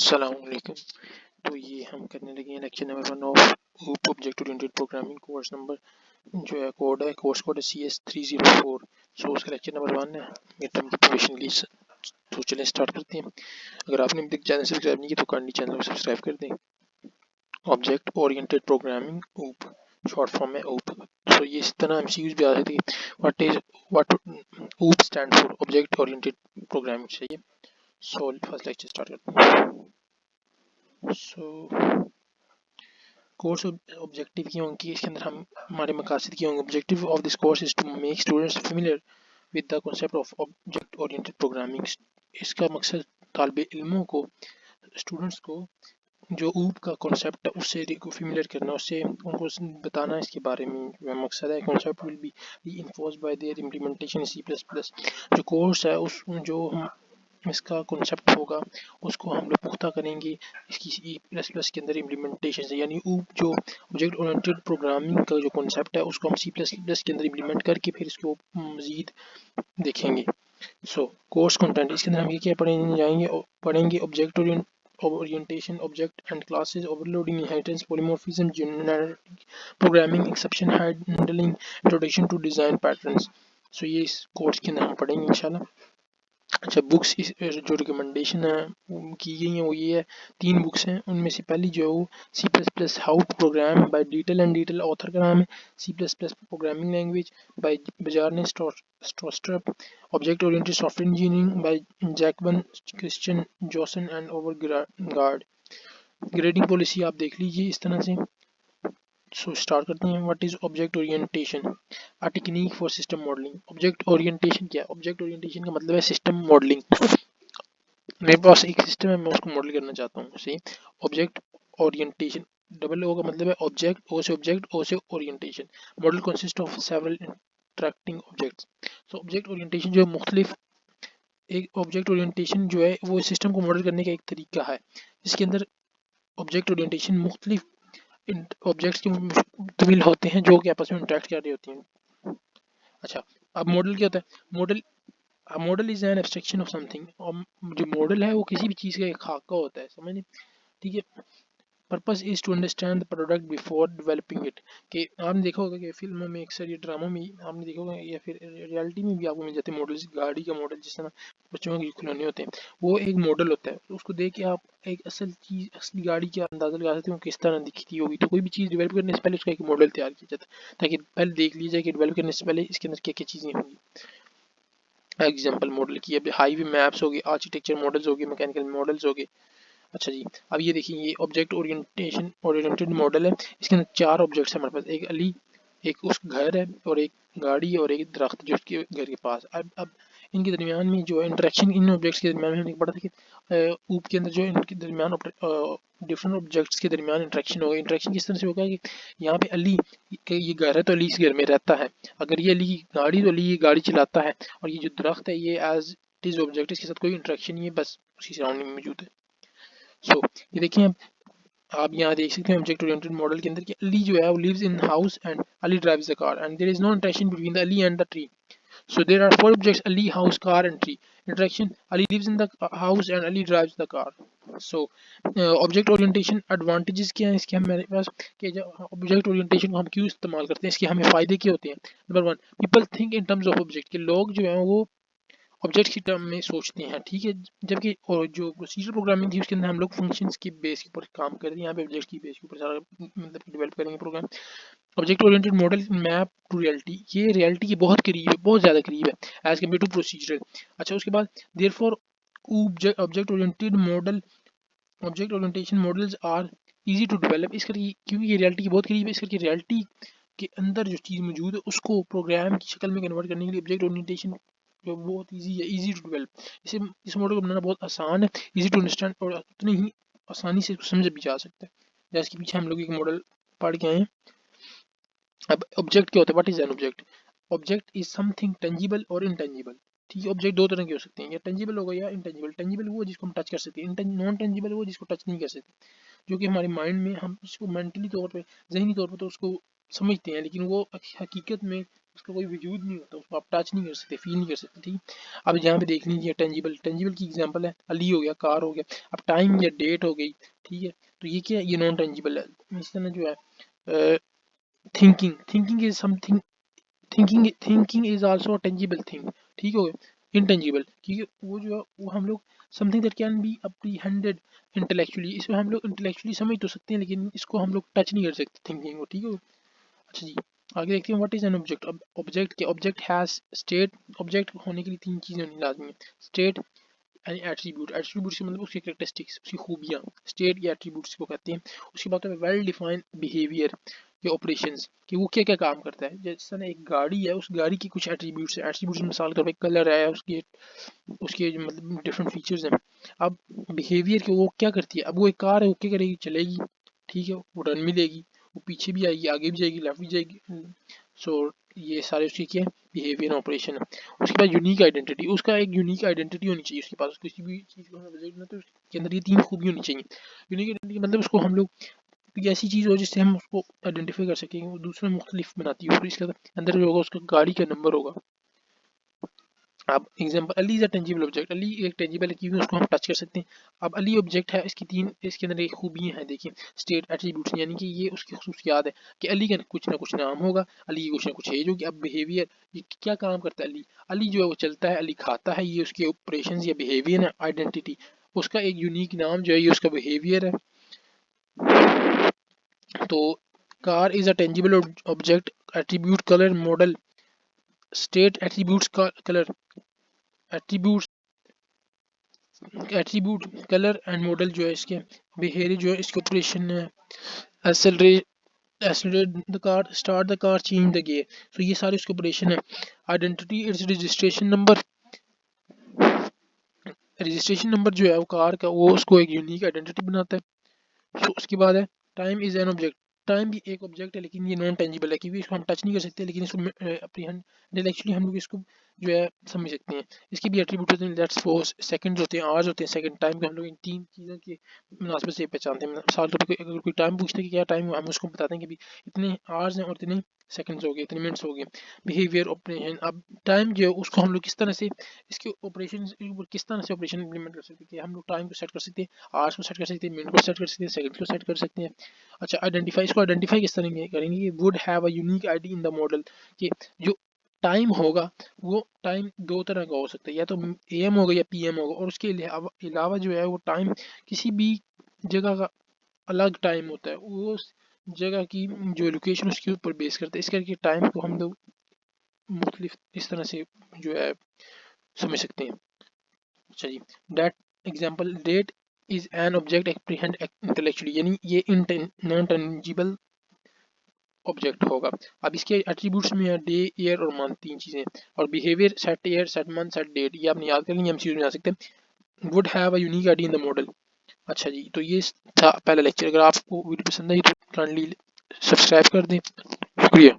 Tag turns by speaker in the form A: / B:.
A: अस्सलामुअलैकुम। तो ये हम करने लगे हैं lecture number 1 of hoop object oriented programming. Course number जो है कोर्स कोड है cs304। सो उसका लेक्चर नंबर 1 है मिड टर्म की प्रिपरेशन के लिए। तो चलें स्टार्ट करते हैं। अगर आपने अभी तक चैनल सब्सक्राइब नहीं किया तो काइंडली चैनल को सब्सक्राइब कर दें। Object oriented programming OOP, short form है हूप। सो ये इस तरह एमसीक्यूज भी आ सकती है। What OOP stand for object oriented programming. चाहिए। सो फर्स्ट लेक्चर स्टार्ट करते हैं। सो कोर्स ऑब्जेक्टिव की होंगी, इसके अंदर हम हमारे मकासद की होंगे। Objective of this course is to make students familiar with the concept of object oriented programming. इसका मकसद तालिब इल्मों को, स्टूडेंट्स को जो ऊप का कॉन्सेप्ट है उससे फेमिलियर करना, उससे उनको बताना इसके बारे में मकसद है। Concept will be reinforced bye there implementation C++। जो कोर्स है उस जो हम इसका कॉन्सेप्ट होगा उसको हम लोग पुख्ता करेंगे इसकी C++ के अंदर इम्प्लीमेंटेशन से। यानी जो ऑब्जेक्ट ओरिएंटेड प्रोग्रामिंग का जो कॉन्सेप्ट है उसको हम C++ के अंदर इम्प्लीमेंट करके फिर इसको मज़ीद देखेंगे। सो कोर्स कंटेंट, इसके अंदर हम ये क्या पढ़ेंगे object orientation, object and classes, overloading, inheritance, polymorphism, generic programming, exception handling, introduction to design patterns. So ये इस कोर्स के अंदर हम पढ़ेंगे इंशाल्लाह। अच्छा, बुक्स जो रिकमेंडेशन है की गई हैं वो ये है, 3 बुक्स हैं। उनमें से पहली जो है वो C++ how to program by Deitel, author का नाम है C++ programming language by Bjarne Stroustrup, object oriented software engineering by Jacobson, Christian Jonsson and Overgaard. Grading policy आप देख लीजिए इस तरह से। सो स्टार्ट करते हैं। What is object orientation, a technique for system modelling. Object orientation क्या है? ऑब्जेक्ट ओरिएंटेशन का मतलब है सिस्टम मॉडलिंग। मेरे पास एक सिस्टम है, मैं उसको मॉडल करना चाहता हूँ। सही। ऑब्जेक्ट ओरिएंटेशन, डबल ओ का मतलब है ऑब्जेक्ट, ओ से orientation. Model consist of several interacting objects. So object orientation जो है मुख्तलिफ, एक ऑब्जेक्ट ओरिएंटेशन जो है वो सिस्टम को मॉडल करने का एक तरीका है जिसके अंदर ऑब्जेक्ट ओरिएंटेशन मुख्तलिफ ऑब्जेक्ट्स के तमील होते हैं जो कि आपस में इंटरेक्ट कर रही होती हैं। अच्छा, अब मॉडल क्या होता है? Model is an abstraction of something. जो मॉडल है वो किसी भी चीज़ का एक खाका होता है, समझ? ठीक है। Purpose is to understand the product before developing it. कि आपने देखा होगा कि फिल्मों में अक्सर, ये ड्रामों में आपने देखा होगा या फिर रियलिटी में भी आपको मिल जाते हैं मॉडल्स। गाड़ी का मॉडल, जिस तरह बच्चों के खिलौने होते हैं, वो एक मॉडल होता है। उसको देख के आप एक असली गाड़ी का अंदाजा लगा सकते हो किस तरह दिखती होगी। तो कोई भी चीज़ डेवलप करने से पहले उसका एक मॉडल तैयार किया जाता है ताकि पहले देख लीजिए जाए कि डेवलप करने से पहले इसके अंदर क्या क्या चीज़ें होंगी। एग्जाम्पल मॉडल की, अब हाईवे मैप्स हो गए, आर्किटेक्चर मॉडल्स हो गए, मैकेनिकल मॉडल्स हो गए। अच्छा जी, अब ये देखिए, ये ऑब्जेक्ट ओरिएंटेड मॉडल है। इसके अंदर 4 ऑब्जेक्ट्स हैं हमारे पास। एक अली, एक उसका घर है, और एक गाड़ी, और एक दरख्त जो उसके घर के पास। अब इनके दरमियान में जो इंटरेक्शन, इन ऑब्जेक्ट्स के दरमियान में हमने पढ़ा था कि ऊप के अंदर जो इनके दरमियान डिफरेंट ऑब्जेक्ट्स के दरमियान इंटरेक्शन होगा। इंटरेक्शन किस तरह से होगा कि यहाँ पे अली के ये घर है तो अली इस घर में रहता है। अगर ये अली की गाड़ी तो अली ये गाड़ी चलाता है। और ये जो दरख्त है ये एज इट इज ऑब्जेक्ट, इसके साथ कोई इंटरेक्शन नहीं है, बस उसकी सराउंडिंग में मौजूद है। सो ये देखिए, आप यहाँ देख सकते हैं ऑब्जेक्ट ओरिएंटेड मॉडल के अंदर कि अली जो है वो lives in house and Ali drives the car and there is no interaction between the Ali and the tree. So there are 4 objects: Ali, house, car, and tree. Interaction: Ali lives in the house and Ali drives the car. So object orientation advantages क्या है इसके हमारे पास, कि जब object orientation को हम क्यों इस्तेमाल करते हैं, इसके हमें फ़ायदे क्या होते हैं। Number 1, people think in terms of object, के लोग जो हैं वो ऑब्जेक्ट की टर्म में सोचते हैं। ठीक है। जबकि और जो प्रोसीजर प्रोग्रामिंग थी उसके अंदर हम लोग फंक्शंस की बेस के ऊपर काम कर रहे हैं। यहाँ पे ऑब्जेक्ट की बेस के ऊपर सारा मतलब डेवलप करेंगे program. Object oriented model map to reality, ये रियलिटी के बहुत करीब है, बहुत ज़्यादा करीब है एज कम्पेयर टू प्रोसीजरल। अच्छा, उसके बाद therefore object oriented model, object orientation models are easy to develop. इस करके क्योंकि ये रियलिटी के बहुत करीब है, इस करके रियलिटी के अंदर जो चीज़ मौजूद है उसको प्रोग्राम की शक्ल में कन्वर्ट करने के लिए ऑब्जेक्ट ओरिएंटेशन जो बहुत ईजी है, ईजी टू डेवलप। इस मॉडल को बनाना बहुत आसान है, ईजी टू अंडरस्टैंड, और उतनी ही आसानी से समझ भी जा सकता है। जैसे कि पीछे हम लोग एक मॉडल पढ़ के आए हैं। अब ऑब्जेक्ट क्या होता है? What is an object? Object is something tangible और इनटेंजिबल। ठीक है। ऑब्जेक्ट 2 तरह के हो सकते हैं, या टेंजिबल होगा या इनटेंजिबल। टेंजिबल वो जिसको हम टच कर सकते हैं, नॉन टेंजिबल वो जिसको टच नहीं कर सकते, जो कि हमारे माइंड में हम इसको मेंटली तौर पे, जहनी तौर पे तो उसको समझते हैं, लेकिन वो हकीकत में उसका कोई वजूद नहीं होता, उसको आप टच नहीं कर सकते, फील नहीं कर सकते। ठीक, अब यहाँ पे देख लीजिए टेंजिबल, टेंजिबल की एग्जांपल है अली हो गया, कार हो गया। अब टाइम या डेट हो गई, ठीक है, तो ये क्या है, ये नॉन टेंजिबल है। इस तरह जो है thinking, thinking is something, thinking is also a tangible thing, ठीक हो गया। इनटेंजिबल, क्योंकि वो जो है वो हम लोग something that can be apprehended intellectually, इसमें हम लोग इंटेलेक्चुअली समझ तो सकते हैं लेकिन इसको हम लोग टच नहीं कर सकते थिंकिंग को, ठीक है। अच्छा जी, आगे देखते हैं व्हाट इज एन ऑब्जेक्ट। अब ऑब्जेक्ट के, ऑब्जेक्ट हैज स्टेट, ऑब्जेक्ट होने के लिए तीन चीज़ें होनी लाजमी है, स्टेट यानी एट्रीब्यूट, एट्रीब्यूट से मतलब उसकी कैरेक्टरिस्टिक्स, उसकी खूबियाँ, स्टेट या एट्रीब्यूट्स को कहते हैं। उसके बाद वेल डिफाइंड बिहेवियर या ऑपरेशंस, कि वो क्या क्या काम करता है। जैसे ना एक गाड़ी है, उस गाड़ी की कुछ एट्रीब्यूट्स है, एट्रीब्यूट्स मिसाल के तौर पे कलर है, उसके उसके मतलब डिफरेंट फीचर्स हैं। अब बिहेवियर के वो क्या करती है, अब वो एक कार है, वो क्या करेगी, चलेगी, ठीक है, वो रन भी लेगी, वो पीछे भी आएगी, आगे भी जाएगी, लेफ्ट भी जाएगी। सो ये सारे उसके क्या है, बिहेवियर ऑपरेशन है। उसके बाद यूनिक आइडेंटिटी, उसका एक यूनिक आइडेंटिटी होनी चाहिए उसके पास, किसी भी चीज़ को हमें प्रोजेक्ट में, तो उसके अंदर ये तीन खूबी होनी चाहिए। यूनिक आइडेंटिटी मतलब उसको हम लोग कोई ऐसी चीज़ हो जिससे हम उसको आइडेंटिफाई कर सकें, वो दूसरे मुख्तलिफ बनाती है, और इसके अंदर जो होगा उसका गाड़ी का नंबर होगा। अब example, Ali is a tangible object, Ali एक टेंजिबल है क्योंकि उसको हम टच कर सकते हैं। अब अली ऑब्जेक्ट है, इसकी तीन, इसके अंदर एक खूबियाँ हैं, देखिए स्टेट एट्रीब्यूट्स, यानी कि ये उसकी खसूसियात है कि अली का कुछ ना कुछ नाम होगा, अली की कुछ ना कुछ एज होगी। अब बिहेवियर, ये क्या काम करता है अली, अली जो है वो चलता है, अली खाता है, ये उसके ऑपरेशन या बिहेवियर है। आइडेंटिटी, उसका एक यूनिक नाम जो है ये उसका बिहेवियर है। तो car is a tangible object, attribute colour model, state attributes का colour, attribute attribute colour and model जो है इसके बिहेवियर जो है इसके ऑपरेशन है। Accelerate the car, start the car, change the gear, तो ये सारे उसके ऑपरेशन है। Identity its registration number, registration number जो है वो कार का, वो उसको एक यूनिक आइडेंटिटी बनाता है। तो उसके बाद है time is an object, time भी एक ऑब्जेक्ट है लेकिन ये नॉन टेंजिबल है क्योंकि इसको हम टच नहीं कर सकते, लेकिन इसको अपनी इंटेलेक्चुअली हम लोग इसको जो है समझ सकते हैं। इसके भी एट्रीब्यूट होते हैं, लेट्स सपोज सेकंड्स होते हैं, आवर्स होते हैं। सेकंड टाइम को हम लोग इन तीन चीज़ों की मुनासिबत से पहचानते हैं। मिसाल के तौर पर अगर कोई टाइम पूछते हैं कि क्या टाइम हुआ, हम उसको बताते हैं कि भी इतने आवर्स हैं और इतने सेकंड्स हो गए, इतने मिनट्स हो गए। बिहेवियर ऑपरेशन, अब टाइम जो है उसको हम लोग किस तरह से, इसके ऑपरेशन किस तरह से ऑपरेशन इंप्लीमेंट कर सकते हैं कि हम लोग टाइम को सेट कर सकते हैं, आवर्स को सेट कर सकते हैं, मिनट को सेट कर सकते हैं, सेकंड को सेट कर सकते हैं। अच्छा, आइडेंटिफाई, इसको आइडेंटिफाई किस तरह करेंगे, would have a unique ID in the model, कि जो टाइम होगा वो टाइम दो तरह का हो सकता है, या तो एम होगा या पीएम होगा, और उसके अलावा जो है वो टाइम किसी भी जगह का अलग टाइम होता है, वो उस जगह की जो लोकेशन उसके ऊपर बेस करता है। इस करके टाइम को हम लोग मुख्तलिफ इस तरह से जो है समझ सकते हैं। अच्छा जी, date example, date is an object apprehend intellectually, यानी ये नॉन टेंजिबल ऑब्जेक्ट होगा। अब इसके एट्रीब्यूट्स में है डे, ईयर और मंथ, तीन चीजें। और behaviour, set year, set month, set date, ये आपने याद कर लिया, एमसीक्यू में आ सकते हैं। Would have a unique ID in the model. अच्छा जी, तो ये था पहला लेक्चर। अगर आपको वीडियो पसंद आई तो काइंडली सब्सक्राइब कर दें। शुक्रिया।